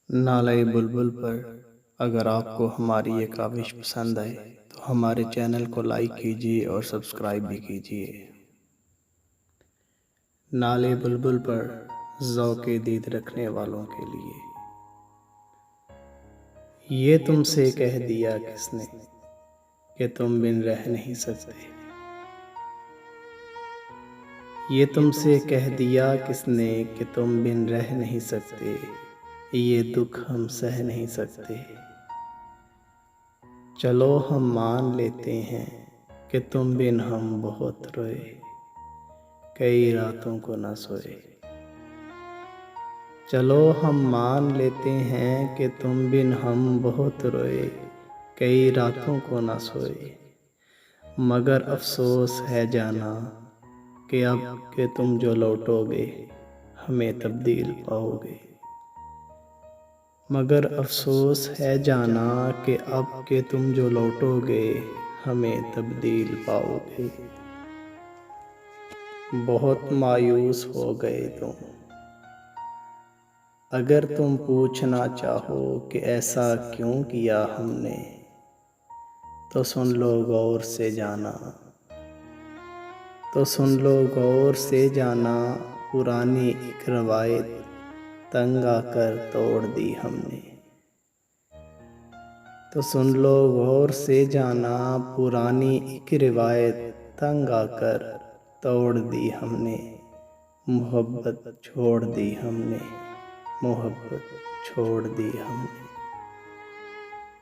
नाले बुलबुल पर अगर आपको हमारी ये काविश पसंद आए तो हमारे चैनल को लाइक कीजिए और सब्सक्राइब भी कीजिए। नाले बुलबुल पर ज़ौक़े दीद रखने वालों के लिए। ये तुमसे कह दिया किसने कि तुम बिन रह नहीं सकते। ये तुमसे कह दिया किसने कि तुम बिन रह नहीं सकते। ये दुख हम सह नहीं सकते। चलो हम मान लेते हैं कि तुम बिन हम बहुत रोए, कई रातों को न सोए। चलो हम मान लेते हैं कि तुम बिन हम बहुत रोए, कई रातों को न सोए। मगर अफसोस है जाना कि अब के तुम जो लौटोगे हमें तब्दील पाओगे। मगर अफसोस है जाना कि अब के तुम जो लौटोगे हमें तब्दील पाओगे। बहुत मायूस हो गए तुम। अगर तुम पूछना चाहो कि ऐसा क्यों किया हमने, तो सुन लो गौर से जाना। तो सुन लो गौर से जाना, पुरानी एक रवायत तंग आकर तोड़ दी हमने। तो सुन लो गौर से जाना, पुरानी एक रिवायत तंग आकर तोड़ दी हमने। मोहब्बत छोड़ दी हमने, मोहब्बत छोड़ दी हमने।